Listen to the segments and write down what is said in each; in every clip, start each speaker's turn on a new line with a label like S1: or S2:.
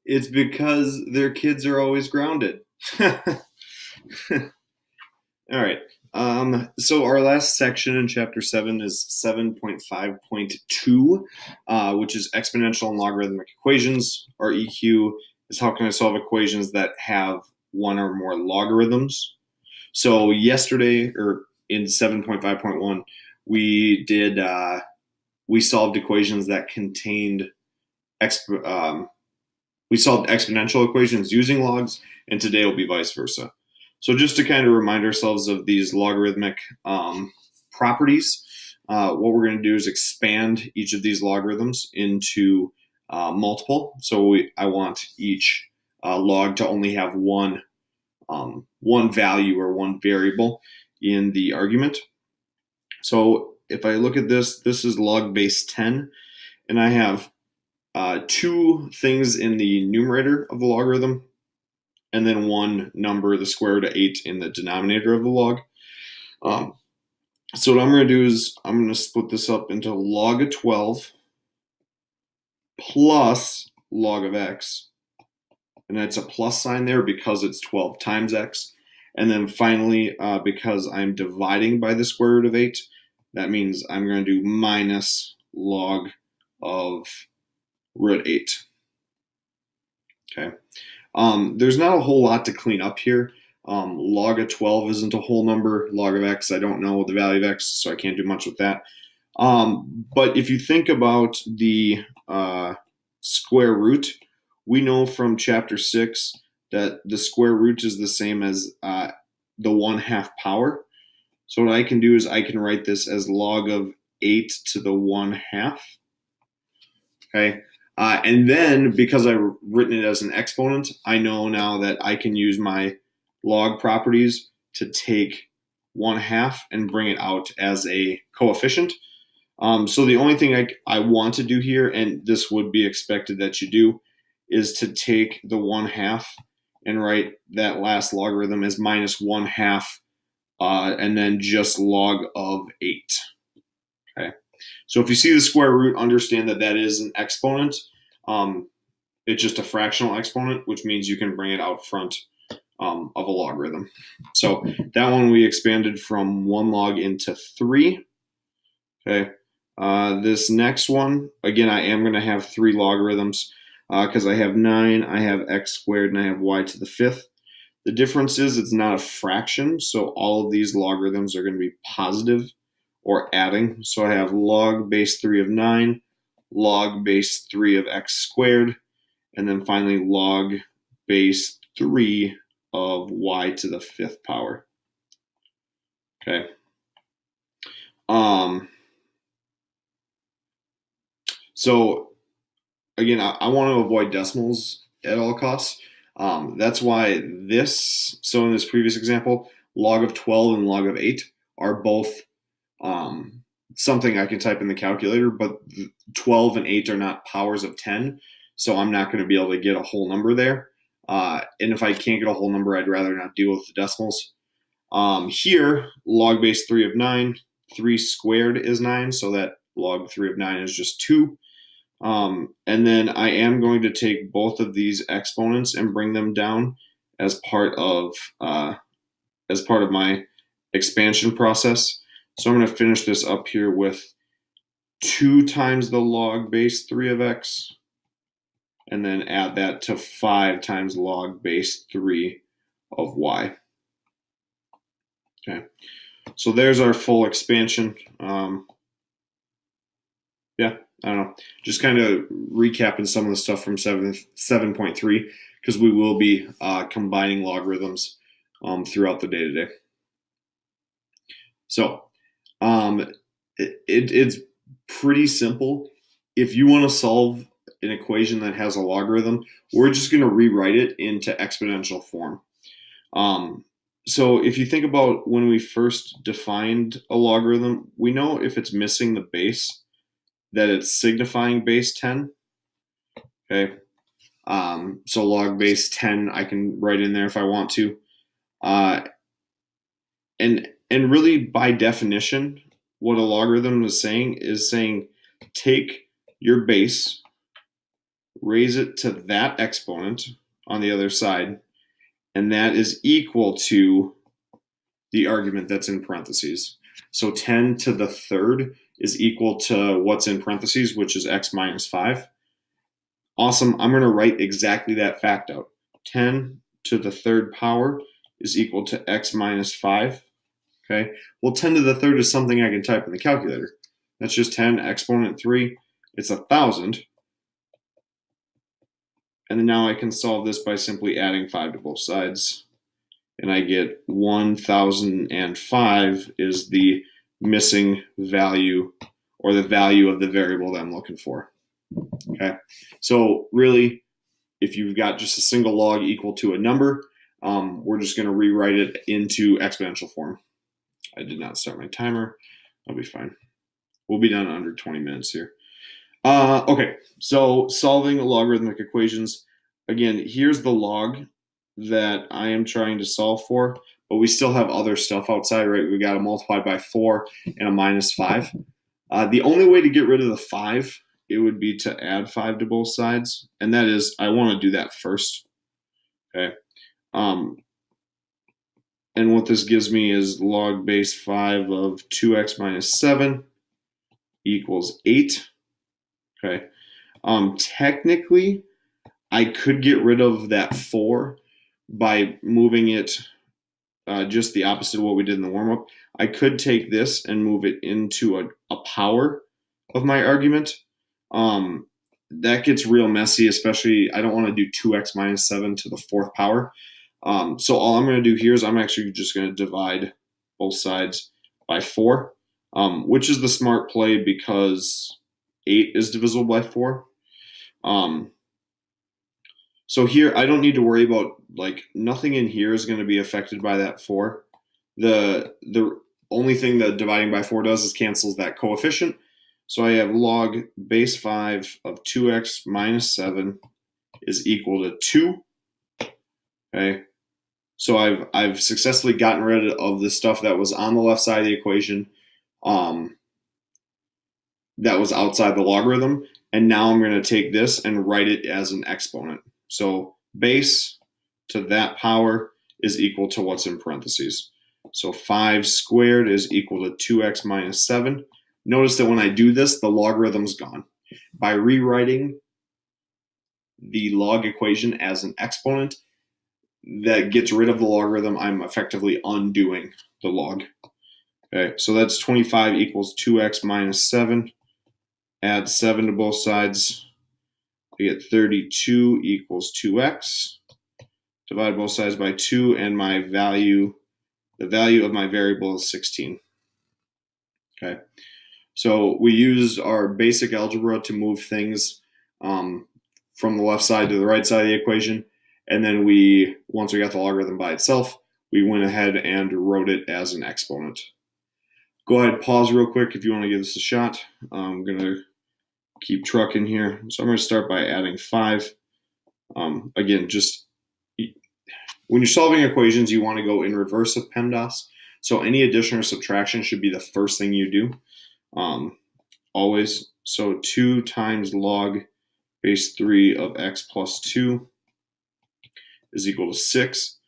S1: It's because their kids are always grounded. All right. So our last section in chapter 7 is 7.5.2, which is exponential and logarithmic equations. Our EQ is how can I solve equations that have one or more logarithms. So yesterday, or in 7.5.1, we did we solved equations that contained we solved exponential equations using logs, and today will be vice versa. So just to kind of remind ourselves of these logarithmic properties, what we're going to do is expand each of these logarithms into multiple. So I want each log to only have one value or one variable in the argument. So if I look at this is log base 10, and I have two things in the numerator of the logarithm, and then one number, the square root of 8, in the denominator of the log. So what I'm going to do is I'm going to split this up into log of 12 plus log of x. And that's a plus sign there because it's 12 times x. And then finally, because I'm dividing by the square root of 8, that means I'm going to do minus log of root 8. Okay. There's not a whole lot to clean up here. Log of 12 isn't a whole number. Log of x, I don't know the value of x, so I can't do much with that. But if you think about the square root, we know from chapter 6 that the square root is the same as the 1/2 power. So what I can do is I can write this as log of 8 to the 1/2. Okay. And then, because I've written it as an exponent, I know now that I can use my log properties to take 1/2 and bring it out as a coefficient. So the only thing I want to do here, and this would be expected that you do, is to take the 1/2 and write that last logarithm as minus 1/2, and then just log of 8. Okay. So if you see the square root, understand that that is an exponent. It's just a fractional exponent, which means you can bring it out front of a logarithm. So that one we expanded from 1 log into 3. Okay. This next one, again, I am going to have 3 logarithms because I have 9, I have x squared, and I have y to the 5th. The difference is it's not a fraction, so all of these logarithms are going to be positive or adding. So I have log base 3 of 9, log base 3 of x squared, and then finally log base 3 of y to the 5th power. Okay. So again, I want to avoid decimals at all costs. That's why so in this previous example, log of 12 and log of 8 are both something I can type in the calculator, but 12 and 8 are not powers of 10, so I'm not going to be able to get a whole number there. And if I can't get a whole number, I'd rather not deal with the decimals. Here, log base 3 of 9, 3 squared is 9, so that log 3 of 9 is just 2. And then I am going to take both of these exponents and bring them down as part of my expansion process. So I'm going to finish this up here with 2 times the log base 3 of x, and then add that to 5 times log base 3 of y. Okay, so there's our full expansion. Yeah, I don't know. Just kind of recapping some of the stuff from 7.3, because we will be combining logarithms throughout the day-to-day. So it's pretty simple. If you want to solve an equation that has a logarithm, we're just going to rewrite it into exponential form. So if you think about when we first defined a logarithm, we know if it's missing the base, that it's signifying base 10. Okay. So log base 10, I can write in there if I want to. And really, by definition, what a logarithm is saying take your base, raise it to that exponent on the other side, and that is equal to the argument that's in parentheses. So 10 to the third is equal to what's in parentheses, which is x minus 5. Awesome. I'm going to write exactly that fact out. 10 to the third power is equal to x minus 5. Okay. Well, 10 to the third is something I can type in the calculator. That's just 10 exponent 3. It's 1,000. And then now I can solve this by simply adding 5 to both sides. And I get 1,005 is the missing value, or the value of the variable that I'm looking for. Okay, so really, if you've got just a single log equal to a number, we're just going to rewrite it into exponential form. I did not start my timer. I'll be fine. We'll be done in under 20 minutes here. Okay, so solving logarithmic equations. Again, here's the log that I am trying to solve for, but we still have other stuff outside, right? We got to multiply by 4 and a minus 5. The only way to get rid of the 5, it would be to add 5 to both sides, and that is, I want to do that first. Okay. And what this gives me is log base 5 of 2x minus 7 equals 8. Okay. Technically, I could get rid of that 4 by moving it just the opposite of what we did in the warm-up. I could take this and move it into a power of my argument. That gets real messy, especially I don't want to do 2x minus 7 to the 4th power. So all I'm going to do here is I'm actually just going to divide both sides by 4, which is the smart play because 8 is divisible by 4. So here I don't need to worry about, like, nothing in here is going to be affected by that 4. The only thing that dividing by 4 does is cancels that coefficient. So I have log base 5 of 2x minus 7 is equal to 2. Okay. So I've successfully gotten rid of the stuff that was on the left side of the equation that was outside the logarithm. And now I'm going to take this and write it as an exponent. So base to that power is equal to what's in parentheses. So 5 squared is equal to 2x minus 7. Notice that when I do this, the logarithm's gone. By rewriting the log equation as an exponent, that gets rid of the logarithm. I'm effectively undoing the log. Okay, so that's 25 equals 2x minus 7. Add 7 to both sides. I get 32 equals 2x. Divide both sides by 2, and the value of my variable is 16. Okay, so we used our basic algebra to move things from the left side to the right side of the equation. And then once we got the logarithm by itself, we went ahead and wrote it as an exponent. Go ahead, pause real quick if you want to give this a shot. I'm going to keep trucking here. So I'm going to start by adding 5. Again, just when you're solving equations, you want to go in reverse of PEMDAS. So any addition or subtraction should be the first thing you do, always. So 2 times log base 3 of x plus 2 is equal to 6.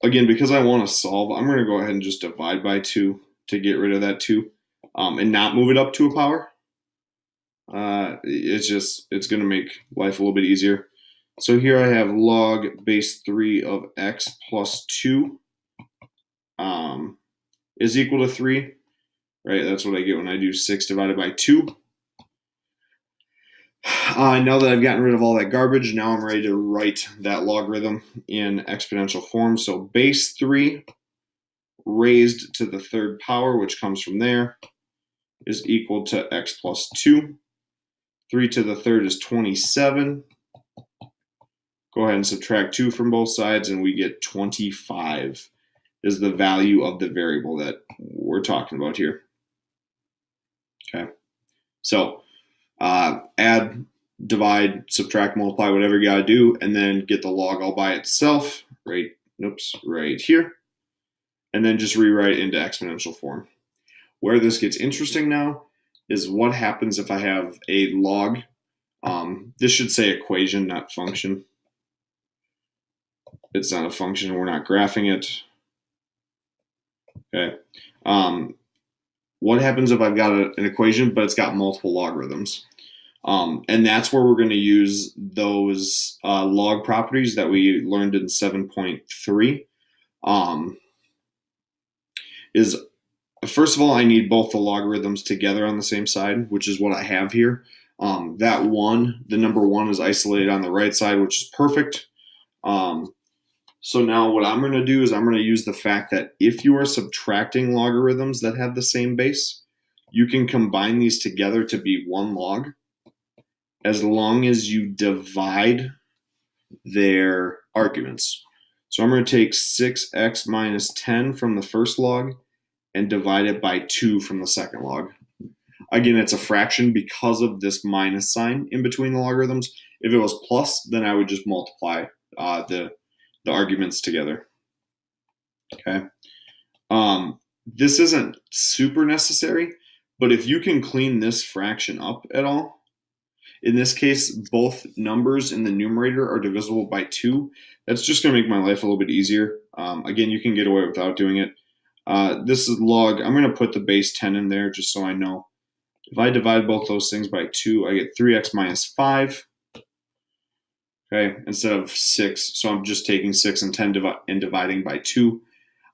S1: Again, because I want to solve, I'm going to go ahead and just divide by 2 to get rid of that 2 and not move it up to a power. It's going to make life a little bit easier. So here I have log base 3 of x plus 2 is equal to 3. Right, that's what I get when I do 6 divided by 2. Now that I've gotten rid of all that garbage, now I'm ready to write that logarithm in exponential form. So base 3 raised to the 3rd power, which comes from there, is equal to x plus 2. 3 to the 3rd is 27. Go ahead and subtract 2 from both sides, and we get 25 is the value of the variable that we're talking about here. Okay, so add, divide, subtract, multiply, whatever you got to do, and then get the log all by itself, right here, and then just rewrite it into exponential form. Where this gets interesting now is what happens if I have a log This should say equation, not function. It's not a function. We're not graphing it. Okay. What happens if I've got an equation, but it's got multiple logarithms? And that's where we're going to use those log properties that we learned in 7.3. Is first of all, I need both the logarithms together on the same side, which is what I have here. That one, the number one, is isolated on the right side, which is perfect. So now what I'm going to do is I'm going to use the fact that if you are subtracting logarithms that have the same base, you can combine these together to be one log as long as you divide their arguments. So I'm going to take 6x minus 10 from the first log and divide it by 2 from the second log. Again, it's a fraction because of this minus sign in between the logarithms. If it was plus, then I would just multiply the arguments together. Okay. This isn't super necessary, but if you can clean this fraction up at all, in this case, both numbers in the numerator are divisible by 2. That's just going to make my life a little bit easier. Again, you can get away without doing it. This is log. I'm going to put the base 10 in there just so I know. If I divide both those things by 2, I get 3x minus 5. Okay, instead of 6. So I'm just taking 6 and 10 and dividing by 2.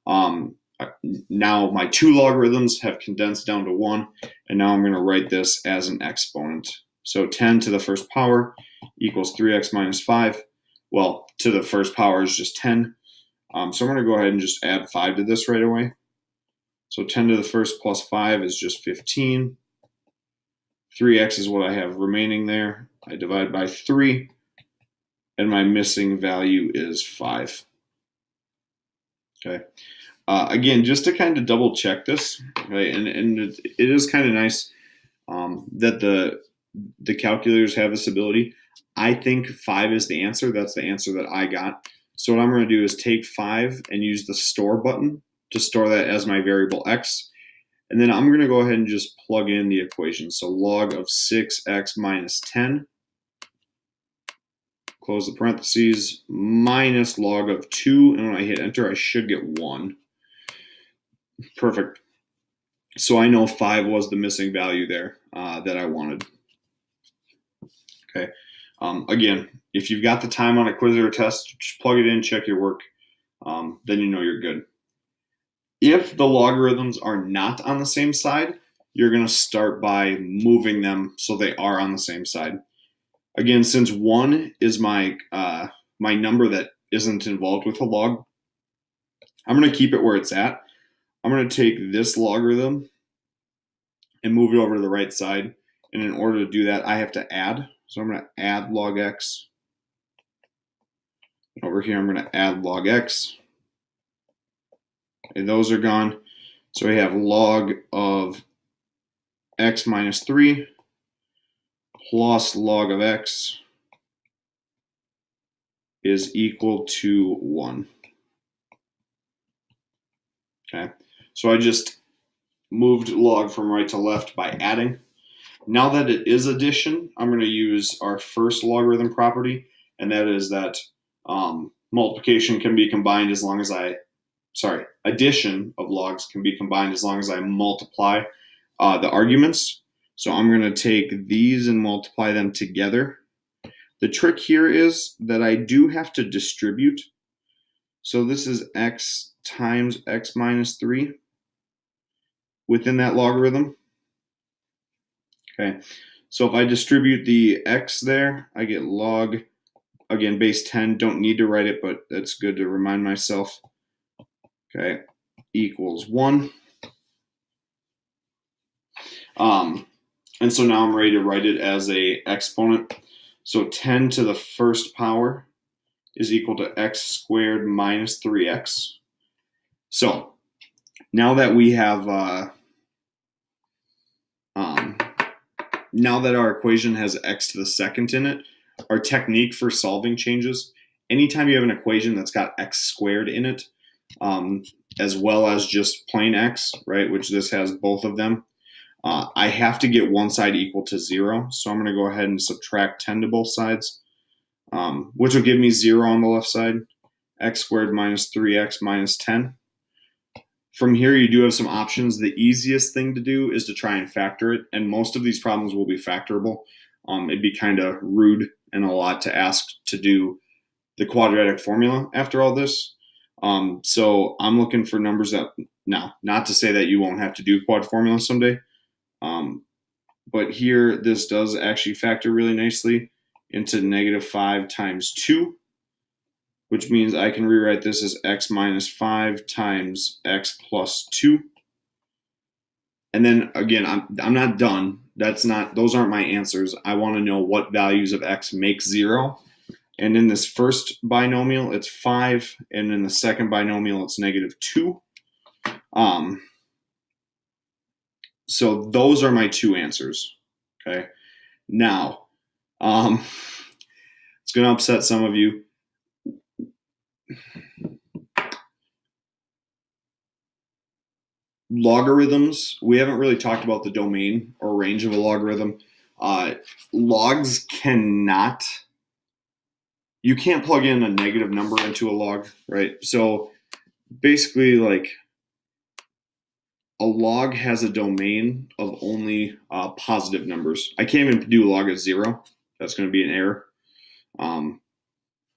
S1: Now my two logarithms have condensed down to 1, and now I'm going to write this as an exponent. So 10 to the first power equals 3x minus 5. Well, to the first power is just 10. So I'm going to go ahead and just add 5 to this right away. So 10 to the first plus 5 is just 15. 3x is what I have remaining there. I divide by 3, and my missing value is 5. Okay. Again, just to kind of double check this, okay, and it is kind of nice that the calculators have this ability. I think 5 is the answer. That's the answer that I got. So what I'm going to do is take 5 and use the store button to store that as my variable x. And then I'm going to go ahead and just plug in the equation. So log of 6x minus 10, close the parentheses, minus log of 2. And when I hit enter, I should get 1. Perfect. So I know 5 was the missing value there that I wanted. Okay. Again, if you've got the time on a quiz or a test, just plug it in, check your work. Then you know you're good. If the logarithms are not on the same side, you're going to start by moving them so they are on the same side. Again, since 1 is my number that isn't involved with a log, I'm going to keep it where it's at. I'm going to take this logarithm and move it over to the right side. And in order to do that, I have to add. So I'm going to add log x. And over here, I'm going to add log x. And those are gone. So we have log of x minus 3 plus log of x is equal to 1. Okay, so I just moved log from right to left by adding. Now that it is addition, I'm going to use our first logarithm property, and that is that multiplication can be combined as long as addition of logs can be combined as long as I multiply the arguments. So I'm going to take these and multiply them together. The trick here is that I do have to distribute. So this is x times x minus 3 within that logarithm. Okay, so if I distribute the x there, I get log, again, base 10. Don't need to write it, but that's good to remind myself. Okay, equals 1. And so now I'm ready to write it as a exponent. So 10 to the first power is equal to x squared minus 3x. So now that we have, now that our equation has x to the second in it, our technique for solving changes. Anytime you have an equation that's got x squared in it, as well as just plain x, right, which this has both of them, I have to get one side equal to 0, so I'm going to go ahead and subtract 10 to both sides, which will give me 0 on the left side, x squared minus 3x minus 10. From here, you do have some options. The easiest thing to do is to try and factor it, and most of these problems will be factorable. It'd be kind of rude and a lot to ask to do the quadratic formula after all this. So I'm looking for numbers that, now, not to say that you won't have to do quad formula someday, but here this does actually factor really nicely into -5 times 2, which means I can rewrite this as x minus 5 times x plus 2. And then again, I'm not done. Those aren't my answers. I want to know what values of x make 0. And in this first binomial, it's 5, and in the second binomial, it's -2. So those are my two answers. Okay. Now, it's going to upset some of you. Logarithms, we haven't really talked about the domain or range of a logarithm. Logs cannot, you can't plug in a negative number into a log, right? So basically, like, a log has a domain of only positive numbers. I can't even do log of 0. That's going to be an error.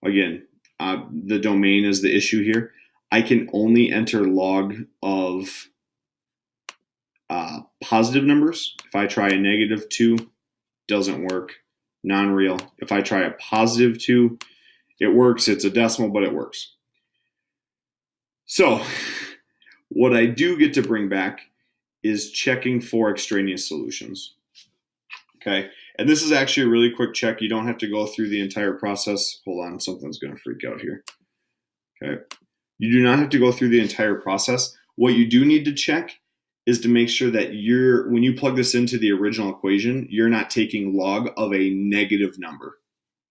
S1: Again, the domain is the issue here. I can only enter log of positive numbers. If I try a -2, doesn't work. Non-real. If I try a +2, it works. It's a decimal, but it works. So what I do get to bring back is checking for extraneous solutions. Okay, and this is actually a really quick check. You don't have to go through the entire process. Hold on, something's going to freak out here. Okay, you do not have to go through the entire process. What you do need to check is to make sure that when you plug this into the original equation, you're not taking log of a negative number.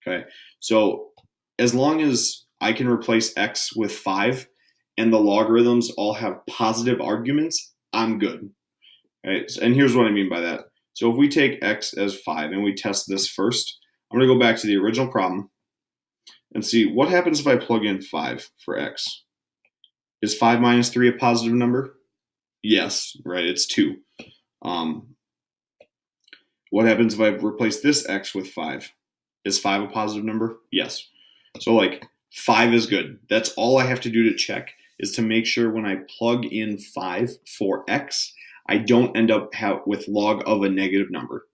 S1: Okay, so as long as I can replace x with 5 and the logarithms all have positive arguments, I'm good. Okay, and here's what I mean by that. So if we take x as 5 and we test this first, I'm going to go back to the original problem and see what happens if I plug in 5 for x. Is 5 minus 3 a positive number? Yes, right, it's 2. What happens if I replace this x with 5? Is 5 a positive number? Yes. So like 5 is good. That's all I have to do to check, is to make sure when I plug in 5 for x, I don't end up with log of a negative number.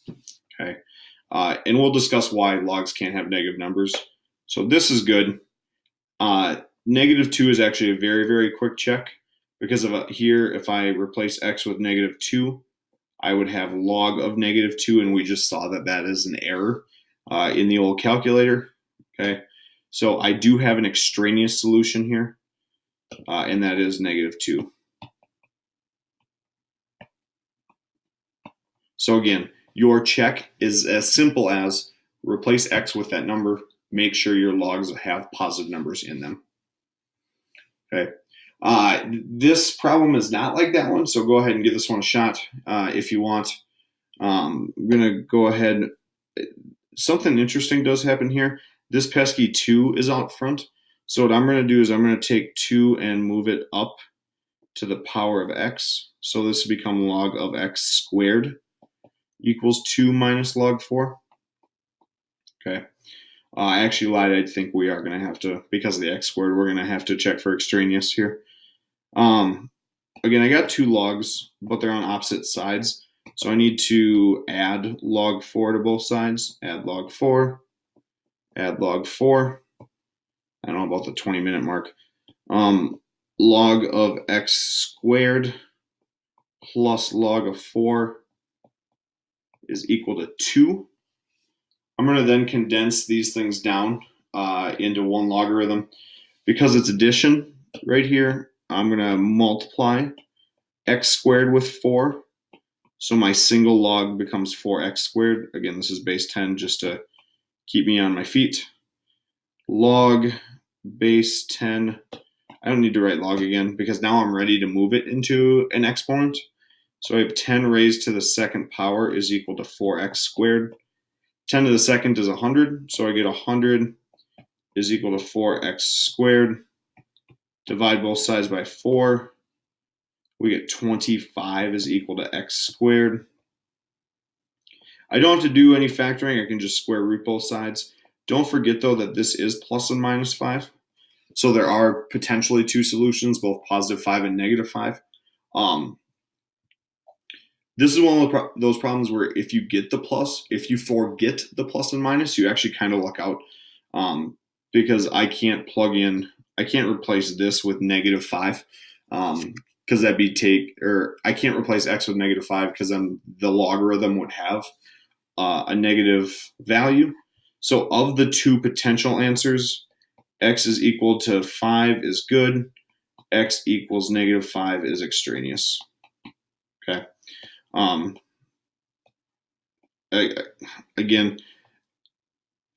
S1: Okay, and we'll discuss why logs can't have negative numbers. So this is good. -2 is actually a very, very quick check, because of here, if I replace x with -2, I would have log of -2, and we just saw that that is an error in the old calculator. Okay, so I do have an extraneous solution here, and that is -2. So again, your check is as simple as replace x with that number, make sure your logs have positive numbers in them. Okay. This problem is not like that one, so go ahead and give this one a shot if you want. I'm going to go ahead. Something interesting does happen here. This pesky 2 is out front. So what I'm going to do is I'm going to take 2 and move it up to the power of x. So this will become log of x squared equals 2 minus log 4. Okay. I actually lied. I think we are going to have to, because of the x squared, we're going to have to check for extraneous here. Again, I got 2 logs, but they're on opposite sides. So I need to add log 4 to both sides. Add log 4. Add log 4. I don't know about the 20-minute mark. Log of x squared plus log of 4 is equal to 2. I'm going to then condense these things down into one logarithm. Because it's addition right here, I'm going to multiply x squared with 4. So my single log becomes 4x squared. Again, this is base 10 just to keep me on my feet. Log base 10. I don't need to write log again because now I'm ready to move it into an exponent. So I have 10 raised to the second power is equal to 4x squared. 10 to the second is 100, so I get 100 is equal to 4x squared. Divide both sides by 4. We get 25 is equal to x squared. I don't have to do any factoring. I can just square root both sides. Don't forget, though, that this is plus and minus 5. So there are potentially two solutions, both positive 5 and negative 5. This is one of those problems where if you get the plus, if you forget the plus and minus, you actually kind of luck out, because I can't replace this with negative 5, because that'd be I can't replace x with negative 5 because then the logarithm would have a negative value. So of the two potential answers, x is equal to 5 is good, x equals negative 5 is extraneous. Okay. Again,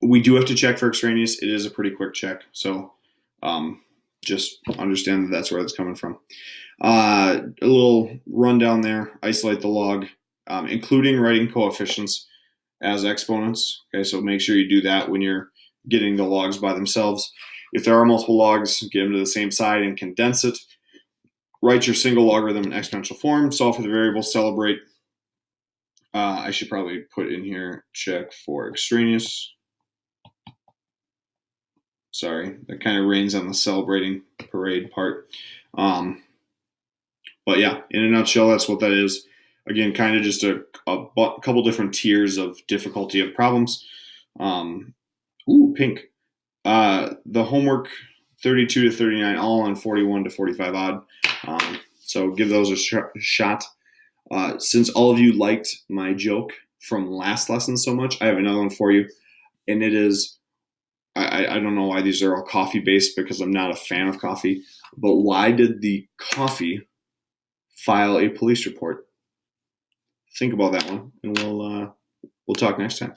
S1: we do have to check for extraneous. It is a pretty quick check, so just understand that that's where it's coming from. A little rundown there. Isolate the log, including writing coefficients as exponents. Okay, so make sure you do that when you're getting the logs by themselves. If there are multiple logs, get them to the same side and condense it. Write your single logarithm in exponential form. Solve for the variable. Celebrate. I should probably put in here check for extraneous. Sorry, that kind of rains on the celebrating parade part. But yeah, in a nutshell, that's what that is. Again, kind of just a couple different tiers of difficulty of problems. Ooh, pink. The homework 32 to 39, all on 41 to 45 odd. So give those a shot. Since all of you liked my joke from last lesson so much, I have another one for you. And it is, I don't know why these are all coffee based because I'm not a fan of coffee, but why did the coffee file a police report? Think about that one, and we'll talk next time.